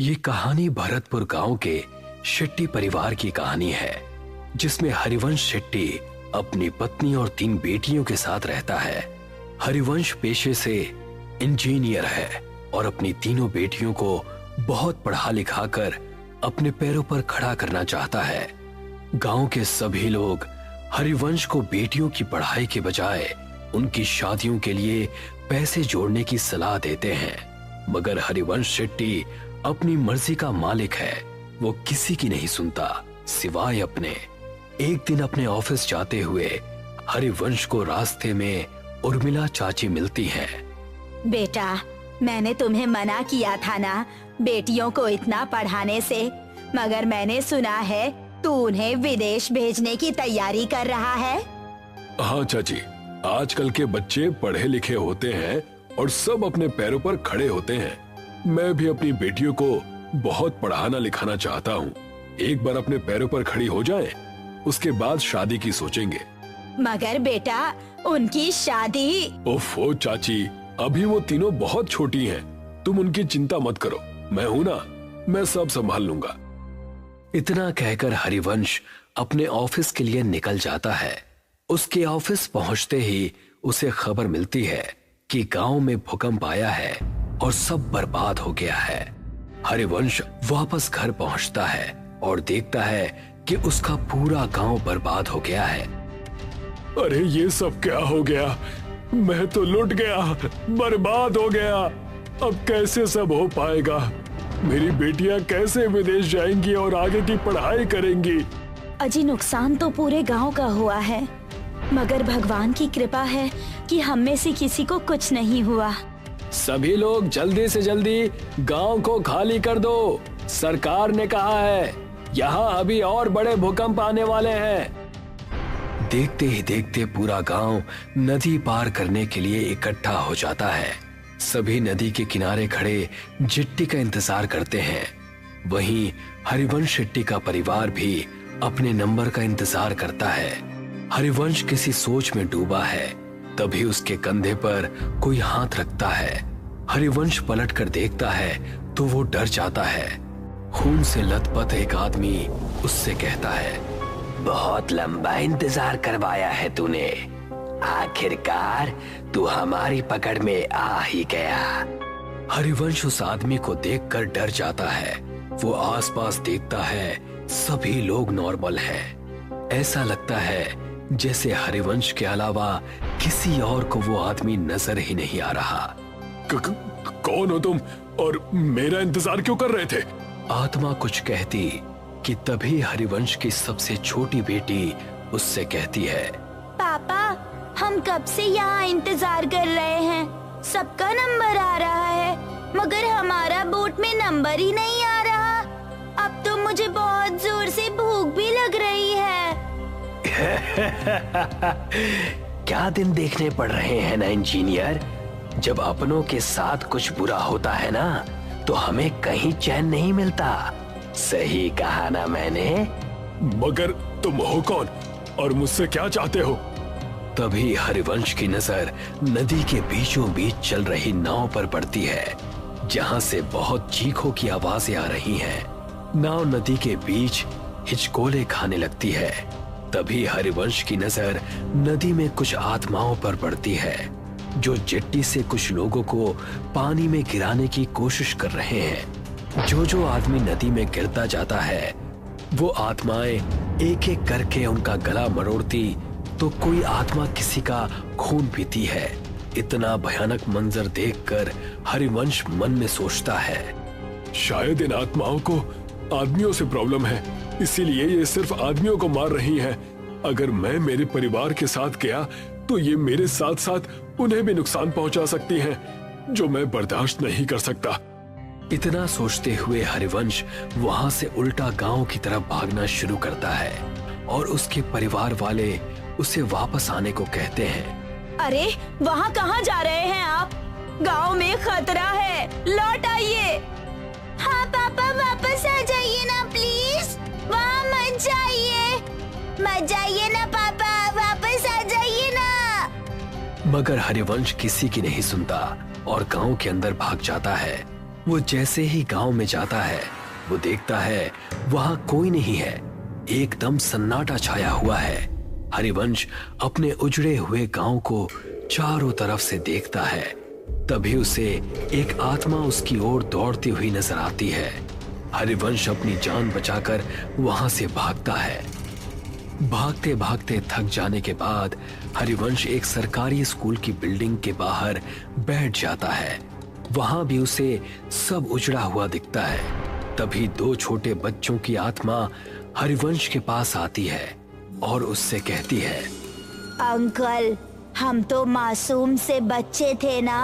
ये कहानी भरतपुर गांव के शेट्टी परिवार की कहानी है, जिसमें हरिवंश शेट्टी अपनी पत्नी और 3 बेटियों के साथ रहता है। हरिवंश पेशे से इंजीनियर है और अपनी तीनों बेटियों को बहुत पढ़ा लिखा कर अपने पैरों पर खड़ा करना चाहता है। गांव के सभी लोग हरिवंश को बेटियों की पढ़ाई के बजाय उनकी शादियों के लिए पैसे जोड़ने की सलाह देते हैं, मगर हरिवंश शेट्टी अपनी मर्जी का मालिक है। वो किसी की नहीं सुनता सिवाय अपने। एक दिन अपने ऑफिस जाते हुए हरिवंश को रास्ते में उर्मिला चाची मिलती हैं। बेटा, मैंने तुम्हें मना किया था ना बेटियों को इतना पढ़ाने से, मगर मैंने सुना है तू उन्हें विदेश भेजने की तैयारी कर रहा है। हाँ चाची, आजकल के बच्चे पढ़े लिखे होते हैं और सब अपने पैरों पर खड़े होते हैं। मैं भी अपनी बेटियों को बहुत पढ़ाना लिखाना चाहता हूँ। एक बार अपने पैरों पर खड़ी हो जाएं, उसके बाद शादी की सोचेंगे। मगर बेटा, उनकी शादी। ओफो चाची, अभी वो तीनों बहुत छोटी हैं। तुम उनकी चिंता मत करो, मैं हूँ ना, मैं सब संभाल लूंगा। इतना कहकर हरिवंश अपने ऑफिस के लिए निकल जाता है। उसके ऑफिस पहुंचते ही उसे खबर मिलती है कि गांव में भूकंप आया है और सब बर्बाद हो गया है। हरिवंश वापस घर पहुंचता है और देखता है कि उसका पूरा गांव बर्बाद हो गया है। अरे ये सब क्या हो गया? मैं तो लुट गया, बर्बाद हो गया। अब कैसे सब हो पाएगा? मेरी बेटियां कैसे विदेश जाएंगी और आगे की पढ़ाई करेंगी? अजी, नुकसान तो पूरे गांव का हुआ है, मगर भगवान की कृपा है कि हम में से किसी को कुछ नहीं हुआ। सभी लोग जल्दी से जल्दी गांव को खाली कर दो। सरकार ने कहा है यहाँ अभी और बड़े भूकंप आने वाले हैं। देखते ही देखते पूरा गांव नदी पार करने के लिए इकट्ठा हो जाता है। सभी नदी के किनारे खड़े जिट्टी का इंतजार करते हैं। वहीं हरिवंश शेट्टी का परिवार भी अपने नंबर का इंतजार करता है। हरिवंश किसी सोच में डूबा है, तभी उसके कंधे पर कोई हाथ रखता है। हरिवंश पलट कर देखता है तो वो डर जाता है। खून से लथपथ एक आदमी उससे कहता है, बहुत लंबा इंतजार करवाया है तूने, आखिरकार तू हमारी पकड़ में आ ही गया। हरिवंश उस आदमी को देखकर डर जाता है। वो आसपास देखता है, सभी लोग नॉर्मल हैं। ऐसा लगता है जैसे हरिवंश के अलावा किसी और को वो आदमी नजर ही नहीं आ रहा। कौन हो तुम और मेरा इंतजार क्यों कर रहे थे? आत्मा कुछ कहती कि तभी हरिवंश की सबसे छोटी बेटी उससे कहती है, पापा, हम कब से यहाँ इंतजार कर रहे हैं। सबका नंबर आ रहा है, मगर हमारा बोट में नंबर ही नहीं आ रहा। अब तो मुझे बहुत जोर से भूख भी लग रही है। क्या दिन देखने पड़ रहे हैं ना इंजीनियर। जब अपनों के साथ कुछ बुरा होता है ना, तो हमें कहीं चैन नहीं मिलता। सही कहा ना मैंने? मगर तुम हो कौन और मुझसे क्या चाहते हो? तभी हरिवंश की नजर नदी के बीचों बीच चल रही नाव पर पड़ती है, जहां से बहुत चीखों की आवाजें आ रही हैं। नाव नदी के बीच हिचकोले खाने लगती है। तभी हरिवंश की नजर नदी में कुछ आत्माओं पर पड़ती है, जो जेट्टी से कुछ लोगों को पानी में गिराने की कोशिश कर रहे हैं। जो आदमी नदी में गिरता जाता है, वो आत्माएं एक एक करके उनका गला मरोड़ती, तो कोई आत्मा किसी का खून पीती है। इतना भयानक मंजर देखकर हरिवंश मन में सोचता है, शायद इन आत्माओं को आदमियों से प्रॉब्लम है, इसीलिए ये सिर्फ आदमियों को मार रही हैं। अगर मैं मेरे परिवार के साथ गया तो ये मेरे साथ साथ उन्हें भी नुकसान पहुंचा सकती हैं, जो मैं बर्दाश्त नहीं कर सकता। इतना सोचते हुए हरिवंश वहां से उल्टा गांव की तरफ भागना शुरू करता है और उसके परिवार वाले उसे वापस आने को कहते हैं। अरे, वहाँ कहाँ जा रहे हैं आप? गांव में खतरा है, लौट आइए। हाँ पापा, वापस आ जाइए ना प्लीज। वहाँ मत जाइए ना पापा, वापस आ जाइए ना। मगर हरिवंश किसी की नहीं सुनता और गांव के अंदर भाग जाता है। वो जैसे ही गांव में जाता है वो देखता है वहां कोई नहीं है। एकदम सन्नाटा छाया हुआ है। हरिवंश अपने उजड़े हुए गांव को चारों तरफ से देखता है। तभी उसे एक आत्मा उसकी ओर दौड़ती हुई नजर आती है। हरिवंश अपनी जान बचाकर वहां से भागता है। भागते भागते थक जाने के बाद हरिवंश एक सरकारी स्कूल की बिल्डिंग के बाहर बैठ जाता है। वहां भी उसे सब उजड़ा हुआ दिखता है। तभी दो छोटे बच्चों की आत्मा हरिवंश के पास आती है और उससे कहती है, अंकल, हम तो मासूम से बच्चे थे ना,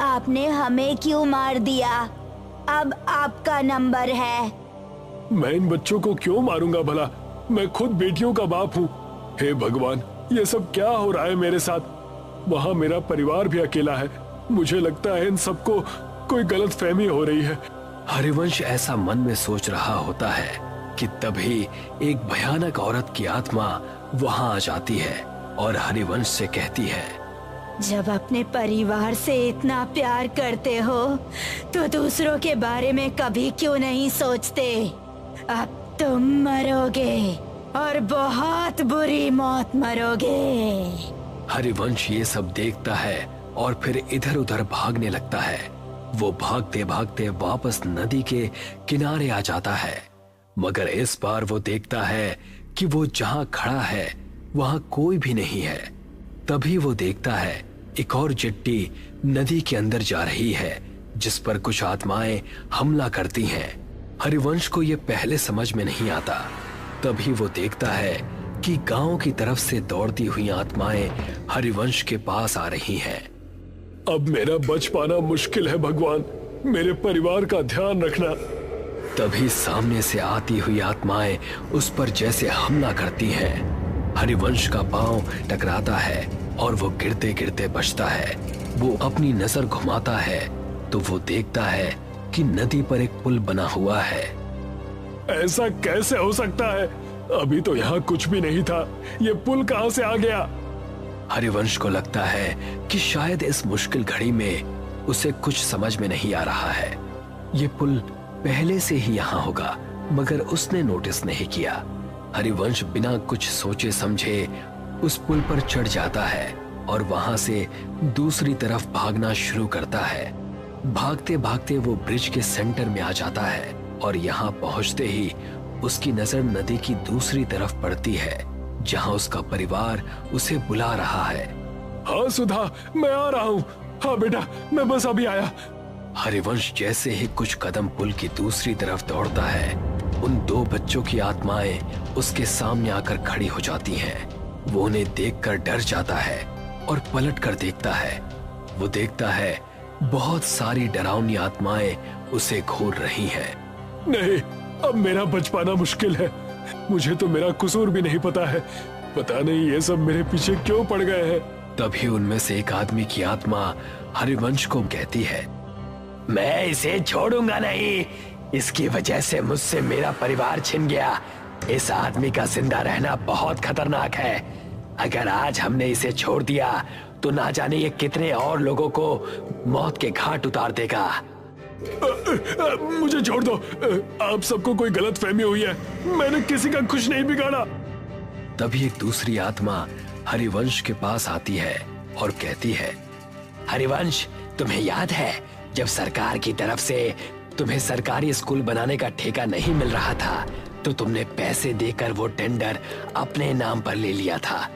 आपने हमें क्यों मार दिया? अब आपका नंबर है। मैं इन बच्चों को क्यों मारूंगा भला? मैं खुद बेटियों का बाप हूँ। हे भगवान, ये सब क्या हो रहा है मेरे साथ? वहाँ मेरा परिवार भी अकेला है। मुझे लगता है इन सबको कोई गलतफहमी हो रही है। हरिवंश ऐसा मन में सोच रहा होता है कि तभी एक भयानक औरत की आत्मा वहां आ जाती है और हरिवंश से कहती है, जब अपने परिवार से इतना प्यार करते हो तो दूसरों के बारे में कभी क्यों नहीं सोचते? अब तुम मरोगे और बहुत बुरी मौत मरोगे। हरिवंश ये सब देखता है और फिर इधर उधर भागने लगता है। वो भागते भागते वापस नदी के किनारे आ जाता है, मगर इस बार वो देखता है कि वो जहां खड़ा है वहां कोई भी नहीं है। तभी वो देखता है एक और चिट्ठी नदी के अंदर जा रही है जिस पर कुछ आत्माएं हमला करती हैं। हरिवंश को ये पहले समझ में नहीं आता। तभी वो देखता है कि गांव की तरफ से दौड़ती हुई आत्माएं हरिवंश के पास आ रही हैं। अब मेरा बच पाना मुश्किल है भगवान, मेरे परिवार का ध्यान रखना। तभी सामने से आती हुई आत्माएं उस पर जैसे हमला करती हैं। हरिवंश का पांव टकराता है और वो गिरते गिरते बचता है। वो अपनी नजर घुमाता है तो वो देखता है कि नदी पर एक पुल बना हुआ है। ऐसा कैसे हो सकता है? अभी तो यहाँ कुछ भी नहीं था, ये पुल कहाँ से आ गया? हरिवंश को लगता है कि शायद इस मुश्किल घड़ी में उसे कुछ समझ में नहीं आ रहा है। ये पुल पहले से ही यहाँ होगा, मगर उसने नोटिस नहीं किया। हरिवंश बिना कुछ सोचे समझे उस पुल पर चढ़ जाता है और वहां से दूसरी तरफ भागना शुरू करता है। भागते भागते वो ब्रिज के सेंटर में आ जाता है और यहाँ पहुंचते ही उसकी नजर नदी की दूसरी तरफ पड़ती है जहाँ उसका परिवार उसे बुला रहा है। हाँ सुधा, मैं आ रहा हूँ। हाँ बेटा, मैं बस अभी आया। हरिवंश जैसे ही कुछ कदम पुल की दूसरी तरफ दौड़ता है, उन दो बच्चों की आत्माएं उसके सामने आकर खड़ी हो जाती हैं। वो उन्हें देखकर डर जाता है और पलट कर देखता है। वो देखता है बहुत सारी डरावनी आत्माएं उसे घूर रही हैं। नहीं, अब मेरा बच पाना मुश्किल है। मुझे तो मेरा कसूर भी नहीं पता है। पता नहीं ये सब मेरे पीछे क्यों पड़ गए हैं। तभी उनमें से एक आदमी की आत्मा हरिवंश को कहती है, मैं इसे छोड़ूंगा नहीं। इसकी वजह से मुझसे मेरा परिवार छिन गया। इस आदमी का जिंदा रहना बहुत खतरनाक है। अगर आज हमने इसे छोड़ दिया तो ना जाने ये कितने और लोगों को मौत के घाट उतार देगा। मुझे छोड़ दो। आप सबको कोई गलतफहमी हुई है। मैंने किसी का कुछ नहीं बिगाड़ा। तभी एक दूसरी आत्मा हरिवंश के पास आती है और कहती है, हरिवंश, तुम्हें याद है जब सरकार की तरफ से तुम्हें सरकारी स्कूल बनाने का ठेका नहीं मिल रहा था तो तुमने पैसे देकर वो टेंडर अपने नाम पर ले लिया था।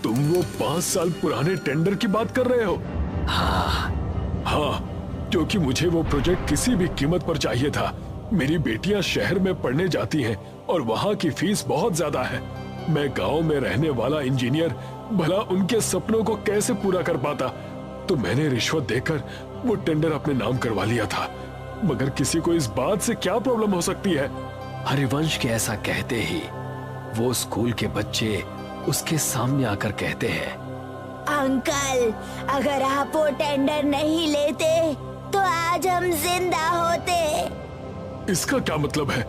तुम वो 5 साल पुराने टेंडर की बात कर रहे हो? हाँ, क्योंकि मुझे वो प्रोजेक्ट किसी भी कीमत पर चाहिए था। मेरी बेटियां शहर में पढ़ने जाती हैं और वहाँ की फीस बहुत ज्यादा है। मैं गांव में रहने वाला इंजीनियर, भला उनके सपनों को कैसे पूरा कर पाता? तो मैंने रिश्वत देकर वो टेंडर अपने नाम करवा लिया था। मगर किसी को इस बात से क्या प्रॉब्लम हो सकती है? हरिवंश के ऐसा कहते ही वो स्कूल के बच्चे उसके सामने आकर कहते हैं, अंकल, अगर आप वो टेंडर नहीं लेते तो आज हम जिंदा होते। इसका क्या मतलब है?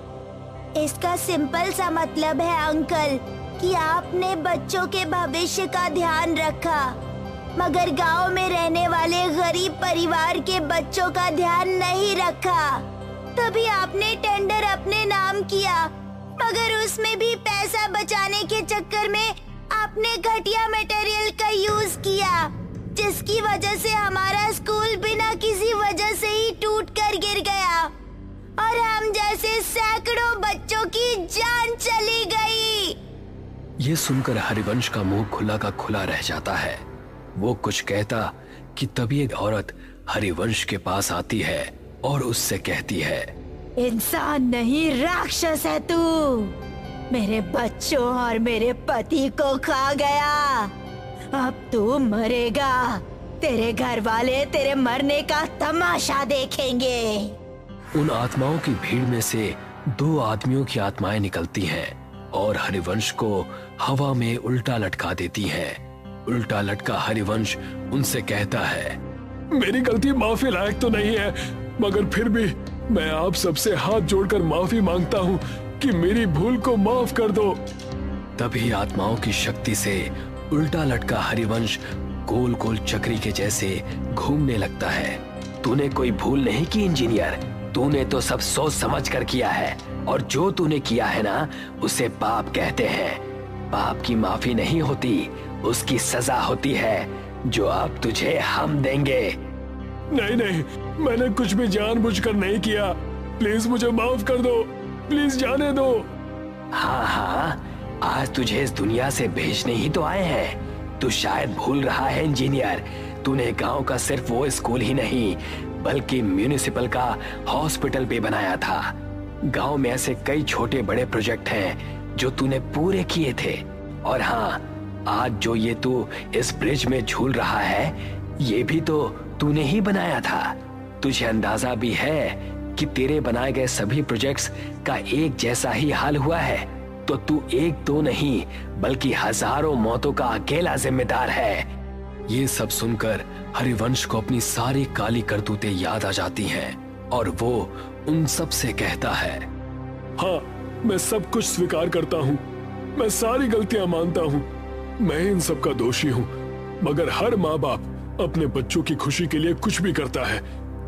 इसका सिंपल सा मतलब है अंकल कि आपने बच्चों के भविष्य का ध्यान रखा। मगर गांव में रहने वाले गरीब परिवार के बच्चों का ध्यान नहीं रखा। तभी आपने टेंडर अपने नाम किया, मगर उसमें भी पैसा बचाने के चक्कर में आपने घटिया मटेरियल का यूज किया, जिसकी वजह से हमारा स्कूल बिना किसी वजह से ही टूट कर गिर गया और हम जैसे सैकड़ों बच्चों की जान चली गई। ये सुनकर हरिवंश का मुंह खुला का खुला रह जाता है। वो कुछ कहता कि तभी एक औरत हरिवंश के पास आती है और उससे कहती है, इंसान नहीं राक्षस है तू। मेरे बच्चों और मेरे पति को खा गया, अब तू मरेगा। तेरे घर वाले तेरे मरने का तमाशा देखेंगे। उन आत्माओं की भीड़ में से 2 आदमियों की आत्माएं निकलती हैं और हरिवंश को हवा में उल्टा लटका देती हैं। उल्टा लटका हरिवंश उनसे कहता है, मेरी गलती माफी लायक तो नहीं है, मगर फिर भी मैं आप सबसे हाथ जोड़कर माफी मांगता हूँ कि मेरी भूल को माफ कर दो। तभी आत्माओं की शक्ति से उल्टा लटका हरिवंश गोल गोल चक्री के जैसे घूमने लगता है। तूने कोई भूल नहीं की इंजीनियर, तूने तो सब सोच समझ कर किया है और जो तूने किया है ना उसे पाप कहते हैं। पाप की माफी नहीं होती, उसकी सजा होती है जो अब तुझे हम देंगे। नहीं नहीं, मैंने कुछ भी जानबूझकर नहीं किया। प्लीज मुझे माफ कर दो, प्लीज जाने दो। हाँ हाँ, आज तुझे इस दुनिया से भेजने ही तो आए हैं। तू शायद भूल रहा है इंजीनियर, तूने गांव का सिर्फ वो स्कूल ही नहीं बल्कि म्यूनिसिपल का हॉस्पिटल भी बनाया था। गांव में ऐसे कई छोटे बड़े प्रोजेक्ट हैं जो तूने पूरे किए थे। और हाँ, आज जो ये तू इस ब्रिज में झूल रहा है ये भी तो तूने ही बनाया था। तुझे अंदाजा भी है कि तेरे बनाए गए सभी प्रोजेक्ट्स का एक जैसा ही हाल हुआ है, तो तू 1-2 नहीं बल्कि हजारों मौतों का अकेला जिम्मेदार है। ये सब सुनकर हरिवंश को अपनी सारी काली करतूतें याद आ जाती हैं और वो उन सब से कहता है, हाँ, मैं सब कुछ स्वीकार करता हूँ, मैं सारी गलतियां मानता हूँ, मैं इन सब का दोषी हूँ। मगर हर माँ बाप अपने बच्चों की खुशी के लिए कुछ भी करता है,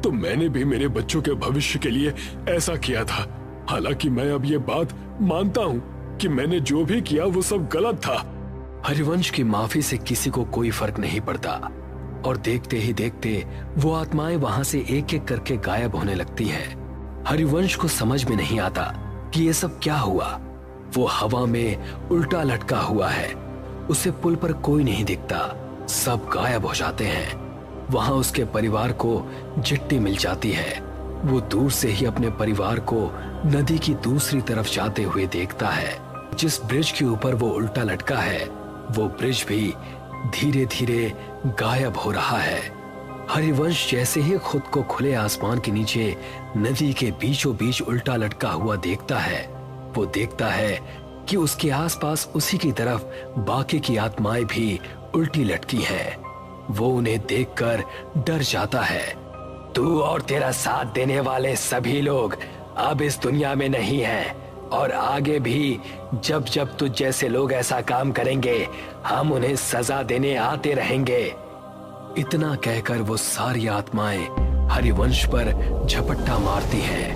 तो मैंने भी मेरे बच्चों के भविष्य के लिए ऐसा किया था। हालांकि मैं अब ये बात मानता हूँ कि मैंने जो भी किया वो सब गलत था। हरिवंश की माफी से किसी को कोई फर्क नहीं पड़ता और देखते ही देखते वो आत्माएं वहां से एक एक करके गायब होने लगती हैं। हरिवंश को समझ में नहीं आता कि ये सब क्या हुआ। वो हवा में उल्टा लटका हुआ है, उसे पुल पर कोई नहीं दिखता, सब गायब हो जाते हैं। वहां उसके परिवार को चिट्ठी मिल जाती है। वो दूर से ही अपने परिवार को नदी की दूसरी तरफ जाते हुए देखता है। जिस ब्रिज के ऊपर वो उल्टा लटका है वो ब्रिज भी धीरे धीरे गायब हो रहा है। हरिवंश जैसे ही खुद को खुले आसमान के नीचे नदी के बीचों बीच उल्टा लटका हुआ देखता है, वो देखता है कि उसके आसपास उसी की तरफ बाकी की आत्माएं भी उल्टी लटकी हैं। वो उन्हें देखकर डर जाता है। तू और तेरा साथ देने वाले सभी लोग अब इस दुनिया में नहीं हैं और आगे भी जब जब तुझ जैसे लोग ऐसा काम करेंगे हम उन्हें सजा देने आते रहेंगे। इतना कहकर वो सारी आत्माएं हरिवंश पर झपट्टा मारती हैं